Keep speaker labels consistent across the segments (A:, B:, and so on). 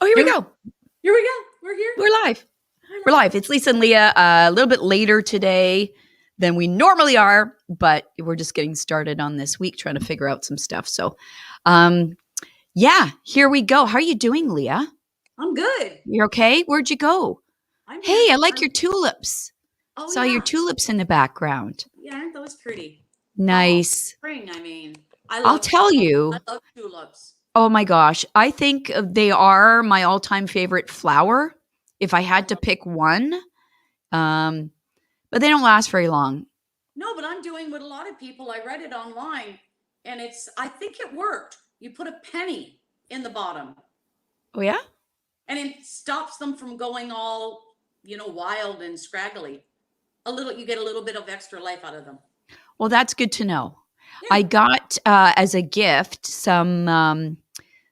A: Oh, here we
B: Here we,
A: go.
B: here we go. We're here.
A: We're live.
B: We're
A: We're
B: live.
A: live. It's Lisa and Leah, a little bit later today than we normally are, but we're just getting started on this week, trying to figure out some stuff. So, yeah, here we go. How are you doing, Leah?
B: I'm good.
A: You're okay? Where'd you go?
B: I'm
A: Hey,
B: here.
A: I like your tulips.
B: Oh,
A: Saw your
B: yeah.
A: tulips in the background.
B: Yeah, aren't those pretty?
A: Nice.
B: Spring, I mean.
A: I'll tell
B: I
A: you.
B: love tulips.
A: Oh my gosh. I think they are my all time favorite flower if I had to pick one. Um, but they don't last very long.
B: No, but I'm doing what a lot of people, I read it online, and I think it worked. You put a penny in the bottom,
A: Oh, yeah?
B: and it stops them from going all, wild and scraggly. You get a little bit of extra life out of them.
A: Well, that's good to know.
B: Yeah.
A: I got as a gift some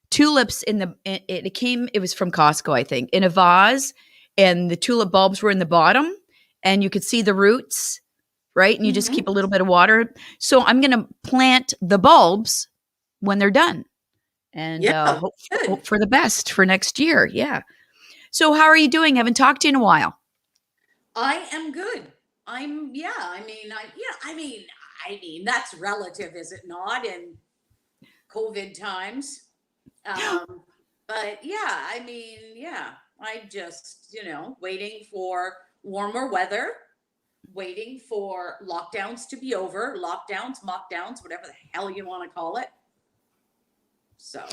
A: tulips it was from Costco, I think, in a vase, and the tulip bulbs were in the bottom, and you could see the roots, right? And you just keep a little bit of water. So I'm going to plant the bulbs when they're done, and hope for the best for next year. Yeah. So how are you doing? Haven't talked to you in a while.
B: I am good. I mean, that's relative, is it not, in COVID times? But yeah, I just, waiting for warmer weather, waiting for lockdowns to be over, lockdowns, mockdowns, whatever the hell you want to call it. So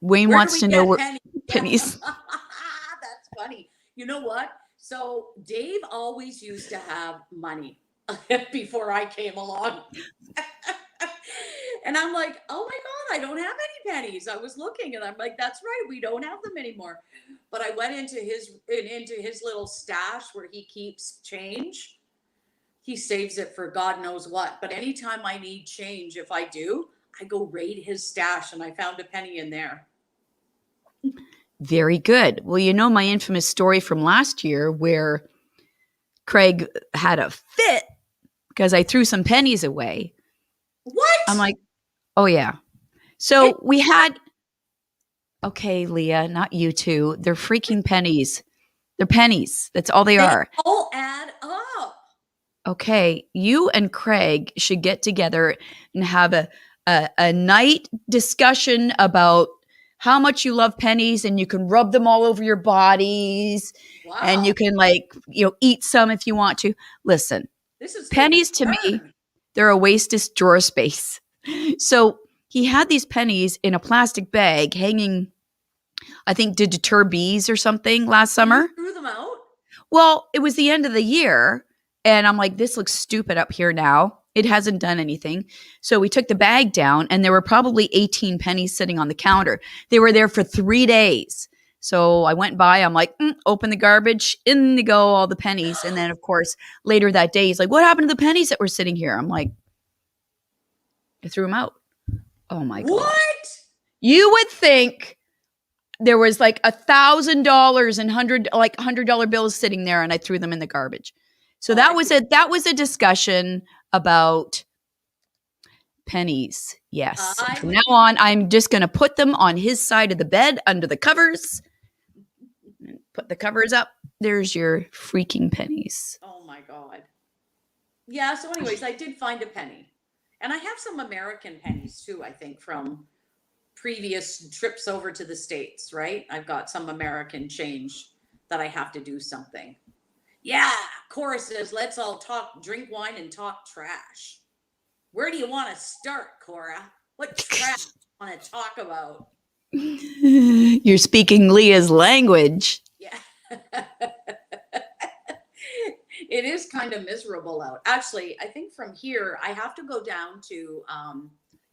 A: Wayne wants to know where
B: pennies. That's funny. You know what? So Dave always used to have money before I came along. And I'm like, oh my God, I don't have any pennies. I was looking and I'm like, that's right, we don't have them anymore. But I went into his little stash where he keeps change. He saves it for God knows what. But anytime I need change, if I do, I go raid his stash, and I found a penny in there.
A: Very good. Well, you know my infamous story from last year where Craig had a fit because I threw some pennies away.
B: What?
A: I'm like, oh yeah. So we had, okay, Leah, not you two. They're freaking pennies. They're pennies. That's all they are.
B: They all add up.
A: Okay, you and Craig should get together and have a night discussion about how much you love pennies, and you can rub them all over your bodies. Wow. And you can eat some if you want to. Listen, pennies to me, they're a waste of drawer space. So he had these pennies in a plastic bag hanging, I think, to deter bees or something last summer.
B: You threw them out?
A: Well, it was the end of the year, and I'm like, this looks stupid up here now. It hasn't done anything. So we took the bag down, and there were probably 18 pennies sitting on the counter. They were there for 3 days. So I went by, I'm like, open the garbage, in they go, all the pennies. And then, of course, later that day, he's like, what happened to the pennies that were sitting here? I'm like, I threw them out. Oh my God.
B: What?
A: You would think there was like $1,000 and $100 bills sitting there, and I threw them in the garbage. So that was a discussion about pennies. Yes. From now on, I'm just going to put them on his side of the bed under the covers. Put the covers up. There's your freaking pennies.
B: Oh my God. Yeah. So anyways, I did find a penny, and I have some American pennies too, I think, from previous trips over to the States, right? I've got some American change that I have to do something. Yeah, Cora says, let's all drink wine and talk trash. Where do you want to start, Cora? What trash do you want to talk about?
A: You're speaking Leah's language.
B: Yeah. It is kind of miserable out. Actually, I think from here, I have to go down to,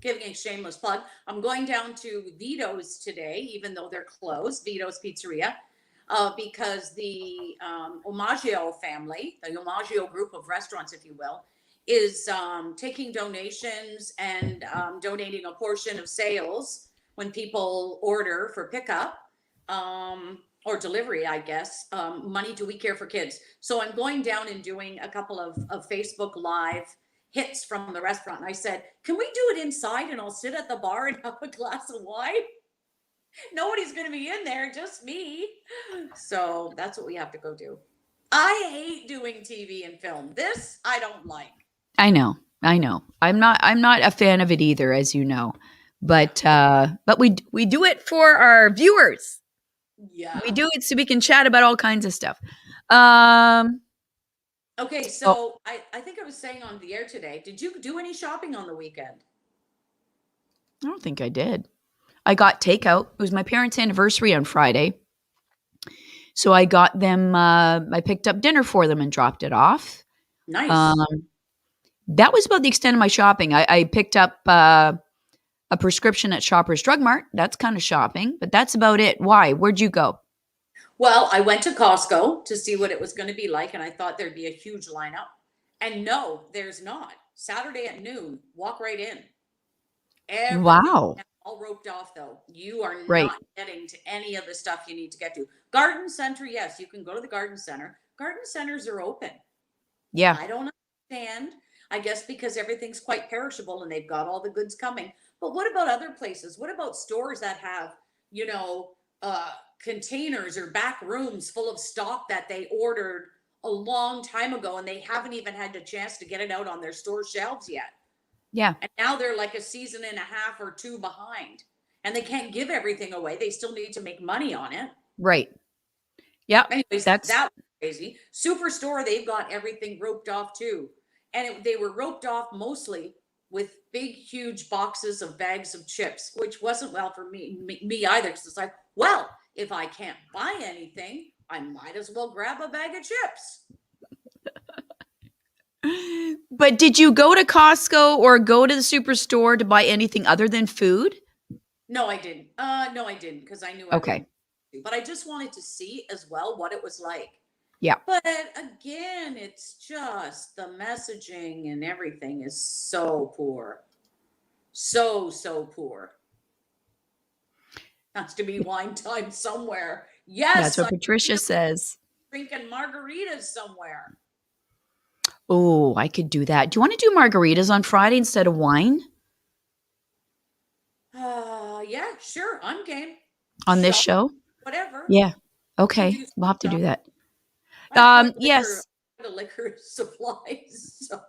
B: giving a shameless plug, I'm going down to Vito's today, even though they're closed, Vito's Pizzeria. Because the Omaggio family, the Omaggio group of restaurants, if you will, is taking donations and donating a portion of sales when people order for pickup or delivery, I guess, money to We Care for Kids. So I'm going down and doing a couple of Facebook Live hits from the restaurant. And I said, can we do it inside, and I'll sit at the bar and have a glass of wine? Nobody's going to be in there, just me. So that's what we have to go do. I hate doing TV and film. This I don't like.
A: I know. I know. I'm not a fan of it either, as you know.
B: Yeah.
A: But we do it for our viewers. We
B: Yeah.
A: do it so we can chat about all kinds of stuff. Um
B: Okay,
A: oh,
B: so I think I was saying on the air today, did you do any shopping on the weekend?
A: I don't think I did. I got takeout. It was my parents' anniversary on Friday. So I got them I picked up dinner for them and dropped it off. Um
B: Nice.
A: that was about the extent of my shopping. I picked up a prescription at Shoppers Drug Mart. That's kind of shopping, but that's about it. Why? Where'd you go?
B: Well, I went to Costco to see what it was going to be like, and I thought there'd be a huge lineup. And no, there's not. Saturday at noon, walk right in. Everything
A: Wow.
B: all roped off, though. You are
A: Right.
B: not getting to any of the stuff you need to get to. Garden center, yes, you can go to the garden center. Garden centers are open.
A: Yeah.
B: I don't understand. I guess because everything's quite perishable and they've got all the goods coming. But what about other places? What about stores that have, you know, containers or back rooms full of stock that they ordered a long time ago and they haven't even had the chance to get it out on their store shelves yet?
A: Yeah.
B: And now they're like a season and a half or two behind. And they can't give everything away. They still need to make money on it.
A: Right. Yeah.
B: Anyways,
A: That's
B: that was crazy. Superstore, they've got everything roped off too. And they were roped off mostly with big, huge boxes of bags of chips, which wasn't well for me either. Because it's like, well, if I can't buy anything, I might as well grab a bag of chips.
A: But did you go to Costco or go to the superstore to buy anything other than food?
B: No, I didn't. No, I didn't because I knew I wouldn't.
A: Okay.
B: But I just wanted to see as well what it was like.
A: Yeah.
B: But again, it's just the messaging and everything is so poor. So poor. Has to be wine time somewhere.
A: That's
B: Yes,
A: what
B: I'm
A: Patricia says.
B: drinking margaritas somewhere.
A: Oh, I could do that. Do you want to do margaritas on Friday instead of wine
B: Yeah, sure. I'm game.
A: on this
B: Show,
A: show?
B: whatever.
A: Yeah.
B: Can
A: Okay.
B: do
A: We'll have to
B: stuff.
A: do that.
B: I have quite
A: Yes.
B: a liquor supply. So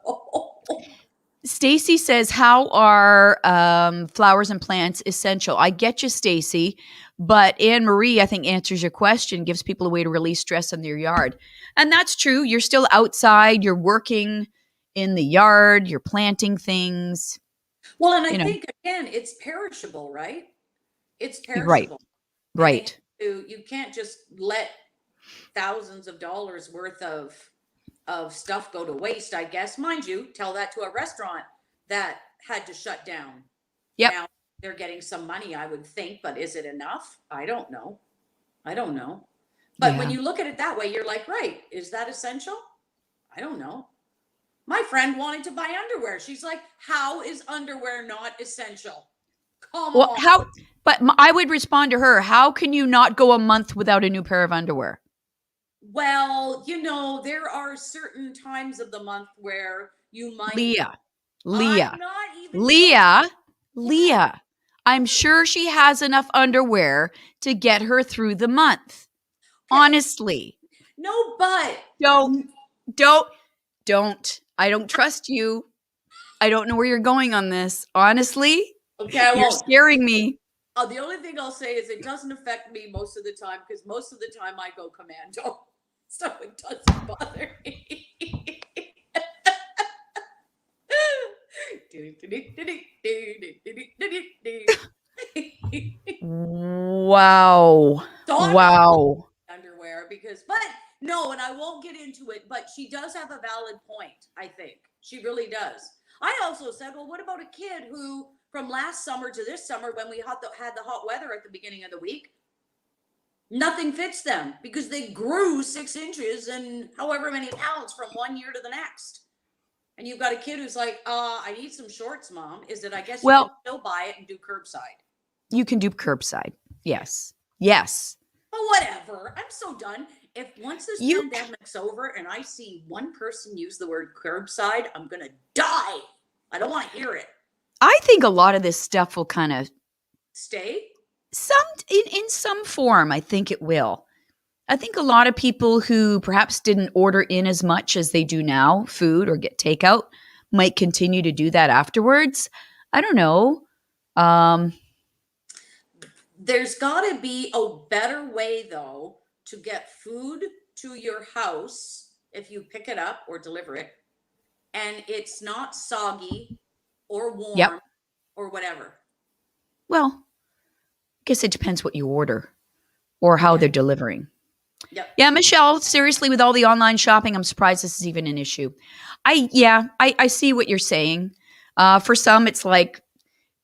A: Stacy says, "How are flowers and plants essential?" I get you, Stacy, but Anne Marie, I think, answers your question. Gives people a way to release stress in their yard, and that's true. You're still outside. You're working in the yard. You're planting things.
B: well, and I
A: You know,
B: think again, it's perishable, right? It's
A: right,
B: perishable. And
A: right.
B: you can't just let thousands of dollars worth of stuff go to waste, I guess. Mind you, tell that to a restaurant that had to shut down.
A: Yep.
B: Now they're getting some money, I would think, but is it enough? I don't know. I don't know. But when
A: Yeah.
B: you look at it that way, you're like, right, is that essential? I don't know. My friend wanted to buy underwear. She's like, how is underwear not essential? Come
A: Well,
B: on.
A: how? But I would respond to her. How can you not go a month without a new pair of underwear?
B: Well, there are certain times of the month where you might.
A: Leah,
B: I'm
A: Leah,
B: not even joking.
A: Leah,
B: What?
A: Leah. I'm sure she has enough underwear to get her through the month.
B: Okay.
A: Honestly,
B: No, but
A: don't, don't, don't. I don't trust you. I don't know where you're going on this. Honestly,
B: okay, I
A: you're
B: won't.
A: scaring me.
B: The only thing I'll say is it doesn't affect me most of the time because most of the time I go commando, so it doesn't bother me.
A: Wow.
B: So I'm not
A: Wow.
B: underwear but no, and I won't get into it, but she does have a valid point. I think she really does. I also said, well, what about a kid who from last summer to this summer when we had the hot weather at the beginning of the week, nothing fits them because they grew 6 inches and however many pounds from one year to the next. And you've got a kid who's like, I need some shorts, mom. Is it, I guess you can
A: Well,
B: still buy it and do curbside.
A: you can do curbside. Yes. Yes.
B: But whatever. I'm so done. If once this
A: You
B: pandemic's over and I see one person use the word curbside, I'm going to die. I don't want to hear it.
A: I think a lot of this stuff will kind of
B: Stay?
A: Some in some form, I think it will. I think a lot of people who perhaps didn't order in as much as they do now, food or get takeout, might continue to do that afterwards. I don't know. Um,
B: There's got to be a better way, though, to get food to your house if you pick it up or deliver it, and it's not soggy or
A: yep.
B: warm or whatever.
A: Well, I guess it depends what you order or how
B: Yeah.
A: they're delivering.
B: Yep.
A: Yeah, Michelle, seriously, with all the online shopping, I'm surprised this is even an issue. I see what you're saying. For some, it's like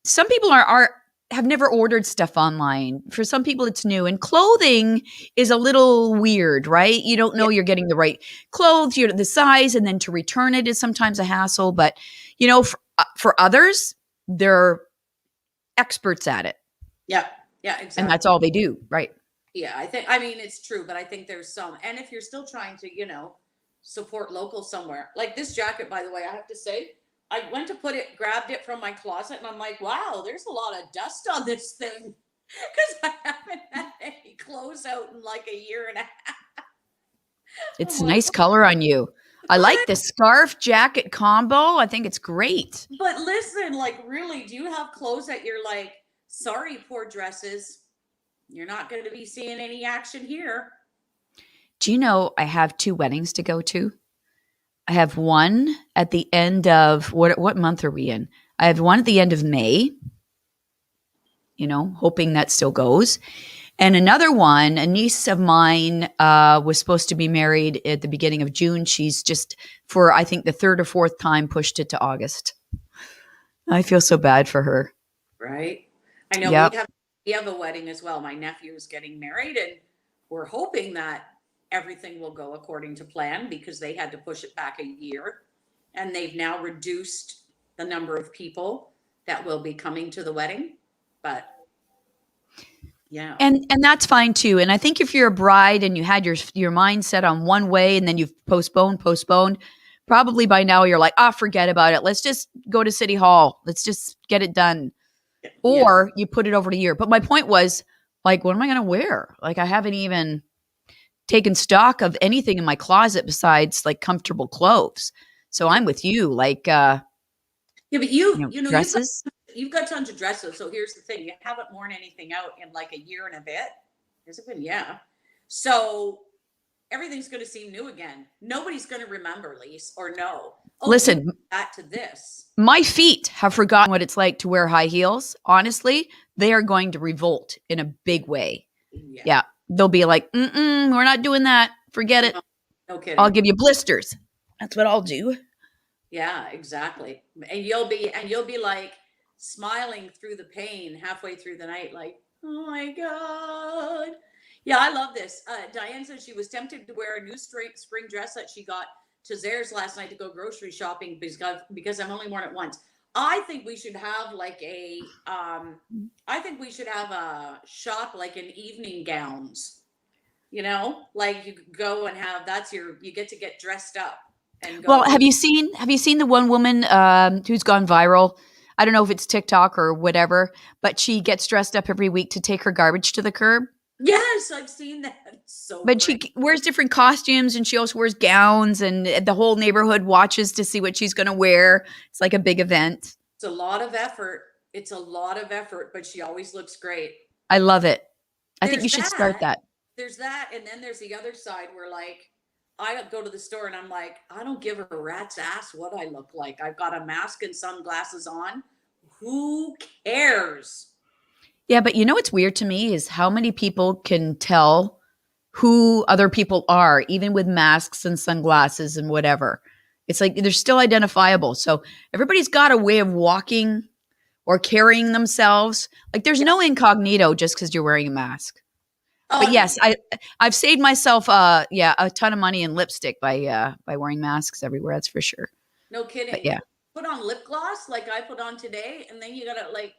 A: some people are have never ordered stuff online. For some people, it's new. And clothing is a little weird, right? You don't
B: Yeah.
A: know you're getting the right clothes, you're the size, and then to return it is sometimes a hassle. But for others, they're experts at it,
B: Yeah. Yeah.
A: and that's
B: Exactly.
A: all they do, right?
B: Yeah. I mean, it's true, but I think there's some. And if you're still trying to, support local somewhere, like this jacket, by the way, I have to say, I went to grabbed it from my closet, and I'm like, wow, there's a lot of dust on this thing because I haven't had any clothes out in like a year and a half. I'm
A: It's a
B: like,
A: nice color on you. I
B: but
A: like the scarf jacket combo. I think it's great.
B: but listen, like, really, do you have clothes that you're like, sorry, poor dresses, you're not going to be seeing any action here?
A: Do you know I have two weddings to go to? I have one at the end of what month are we in? I have one at the end of May, hoping that still goes. And another one, a niece of mine was supposed to be married at the beginning of June. She's just, for I think the third or fourth time, pushed it to August. I feel so bad for her.
B: Right. I know
A: Yep.
B: we have a wedding as well. My nephew is getting married, and we're hoping that everything will go according to plan because they had to push it back a year, and they've now reduced the number of people that will be coming to the wedding. But yeah.
A: And that's fine too. And I think if you're a bride and you had your mind set on one way and then you've postponed, probably by now you're like, forget about it. Let's just go to City Hall. Let's just get it done.
B: Yeah.
A: Or you put it over to a year. But my point was, like, what am I going to wear? Like, I haven't even taken stock of anything in my closet besides like comfortable clothes. So I'm with you. Like,
B: Yeah, but
A: dresses.
B: you've got tons of dresses. So here's the thing: you haven't worn anything out in like a year and a bit. Has it been? Yeah. So everything's going to seem new again. Nobody's going to remember, Lise, or know. Oh, you
A: Listen,
B: back to this.
A: my feet have forgotten what it's like to wear high heels. Honestly, they are going to revolt in a big way.
B: Yeah.
A: Yeah. They'll be like, we're not doing that. Forget it.
B: No, no
A: I'll
B: kidding.
A: give you blisters. That's what I'll do.
B: Yeah, exactly. And you'll be like smiling through the pain halfway through the night, like, oh my God. Yeah, I love this. Diane said she was tempted to wear a new spring dress that she got to Zare's last night to go grocery shopping because I've only worn it once. I think we should have like I think we should have a shop like in evening gowns, like you go and have you get to get dressed up and
A: Well,
B: go.
A: have you seen the one woman who's gone viral? I don't know if it's TikTok or whatever, but she gets dressed up every week to take her garbage to the curb.
B: Yes, I've seen that. It's so
A: But
B: great.
A: she wears different costumes and she also wears gowns and the whole neighborhood watches to see what she's going to wear. It's like a big event.
B: It's a lot of effort. It's a lot of effort, but she always looks great.
A: I love it. I think
B: There's
A: you should start
B: that.
A: that.
B: There's that. And then there's the other side where, like, I go to the store and I'm like, I don't give a rat's ass what I look like. I've got a mask and sunglasses on. Who cares?
A: Yeah, but you know what's weird to me is how many people can tell who other people are, even with masks and sunglasses and whatever. It's like they're still identifiable. So everybody's got a way of walking or carrying themselves. Like there's
B: Yeah.
A: no incognito just because you're wearing a mask. But
B: Oh, no.
A: yes, I've saved myself a ton of money in lipstick by wearing masks everywhere. That's for sure.
B: No
A: But
B: kidding.
A: yeah,
B: Put on lip gloss like I put on today, and then you gotta like.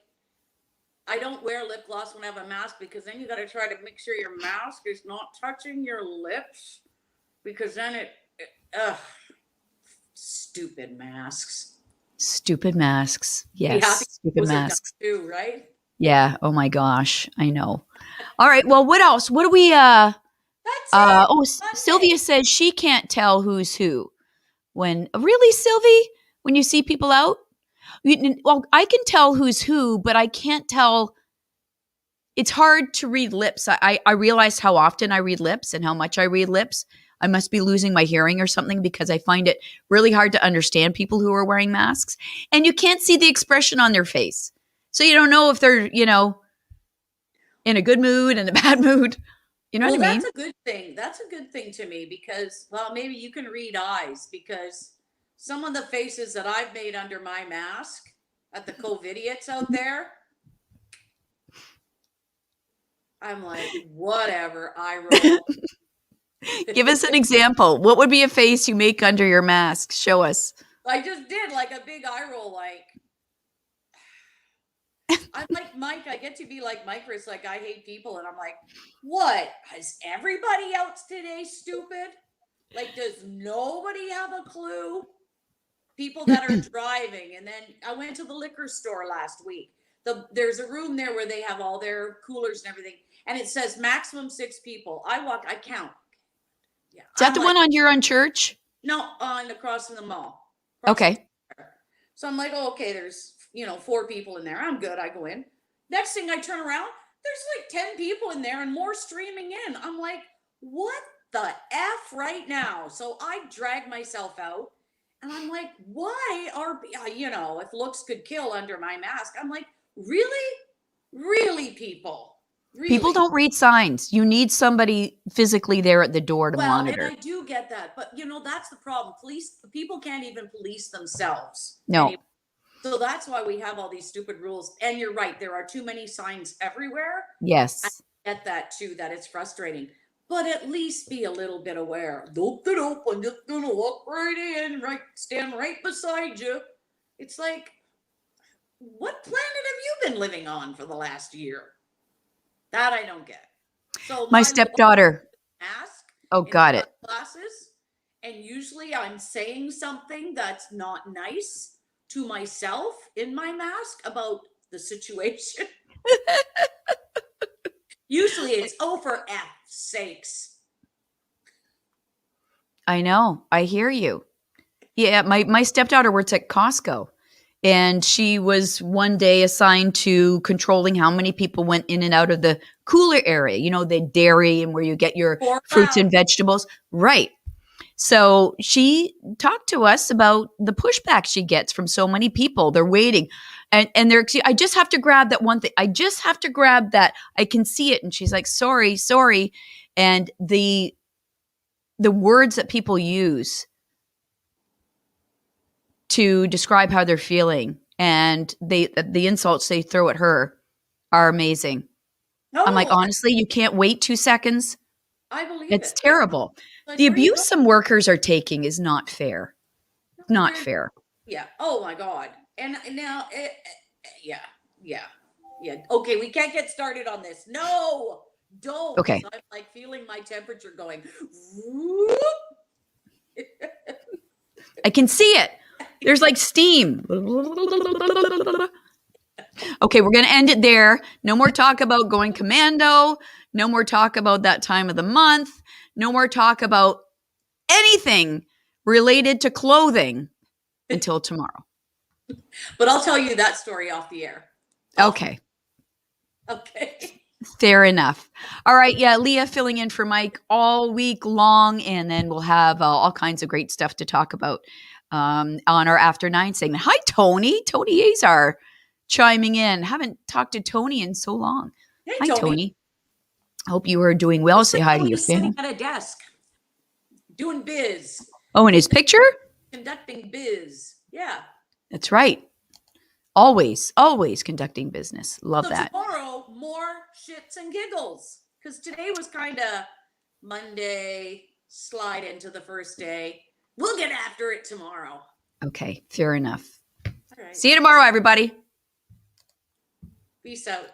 B: I don't wear lip gloss when I have a mask because then you gotta try to make sure your mask is not touching your lips because then ugh, stupid masks.
A: stupid masks.
B: Be
A: Yes,
B: happy
A: stupid
B: those are done
A: masks.
B: too, right?
A: Yeah. Oh my gosh. I know. All right. Well, what else? What do we
B: That's it.
A: Sylvia
B: Monday.
A: says she can't tell who's who. When really, Sylvie, when you see people out, well, I can tell who's who, but I can't tell. It's hard to read lips. I realize how often I read lips and how much I read lips. I must be losing my hearing or something because I find it really hard to understand people who are wearing masks. And you can't see the expression on their face. So you don't know if they're, in a good mood and a bad mood. You know what
B: Well,
A: I mean?
B: that's a good thing. That's a good thing to me because, well, maybe you can read eyes because some of the faces that I've made under my mask at the COVIDiots out there, I'm like, whatever, eye roll.
A: Give us an example. What would be a face you make under your mask? Show us.
B: I just did like a big eye roll, like I'm like Mike. I get to be like Mike, where it's like I hate people, and I'm like, what? Is everybody else today stupid? Like, does nobody have a clue? People that are driving, and then I went to the liquor store last week. There's a room there where they have all their coolers and everything, and it says maximum 6 people. I count. Yeah,
A: Is that
B: I'm
A: the
B: like,
A: one on your on church?
B: no, on across from the mall, across the
A: Okay.
B: square. So I'm like, oh, okay, there's 4 people in there. I'm good. I go in. Next thing I turn around, there's like 10 people in there and more streaming in. I'm like, what the F right now? So I drag myself out and I'm like, why are, if looks could kill under my mask, I'm like, really? Really, people?
A: People
B: Really?
A: don't read signs. You need somebody physically there at the door to
B: Well, and
A: monitor.
B: I do get that, but that's the problem. People can't even police themselves
A: No.
B: anymore. So that's why we have all these stupid rules. And you're right, there are too many signs everywhere. I
A: Yes.
B: get that too, that it's frustrating. But at least be a little bit aware. Dope, dope, I'm just gonna walk right in, right, stand right beside you. It's like, what planet have you been living on for the last year? That I don't get. So
A: My
B: my
A: stepdaughter.
B: mask
A: Oh,
B: and
A: got it.
B: sunglasses, and usually I'm saying something that's not nice to myself in my mask about the situation. Usually it's, oh, for F sakes.
A: I know. I hear you. Yeah, my stepdaughter works at Costco, and she was one day assigned to controlling how many people went in and out of the cooler area, the dairy and where you get your
B: Or
A: fruits
B: loud.
A: and vegetables. Right. So she talked to us about the pushback she gets from so many people. They're waiting, and they're. I just have to grab that one thing. I just have to grab that. I can see it, and she's like, "Sorry, sorry," and the words that people use to describe how they're feeling and the insults they throw at her are amazing. I'm like,
B: No,
A: honestly, you can't wait 2 seconds.
B: I believe
A: It's
B: it. Yeah.
A: terrible.
B: Like,
A: The
B: where are you
A: abuse
B: going?
A: some workers are taking is not fair. Not
B: There's,
A: fair.
B: yeah. Oh my God. And now, yeah, yeah, yeah. Okay, we can't get started on this. No, don't, because
A: Okay.
B: I'm like feeling my temperature going. Whoop.
A: I can see it. There's like steam. Okay, we're going to end it there. No more talk about going commando. No more talk about that time of the month. No more talk about anything related to clothing until tomorrow.
B: But I'll tell you that story off the air.
A: Okay.
B: Okay.
A: Fair enough. All right. Yeah. Leah filling in for Mike all week long. And then we'll have all kinds of great stuff to talk about on our After 9 segment. Hi, Tony. Tony Azar chiming in. Haven't talked to Tony in so long.
B: Hey,
A: Hi,
B: Tony.
A: Tony. Hope you are doing well.
B: Looks
A: Say
B: like
A: hi to your
B: Tony's sitting
A: family.
B: at a desk doing biz,
A: Oh, and his picture?
B: conducting biz. Yeah.
A: That's right. Always, always conducting business. Love
B: So
A: that.
B: tomorrow, more shits and giggles. Because today was kind of Monday, slide into the first day. We'll get after it tomorrow.
A: Okay. Fair enough.
B: All right.
A: See you tomorrow, everybody.
B: Peace out.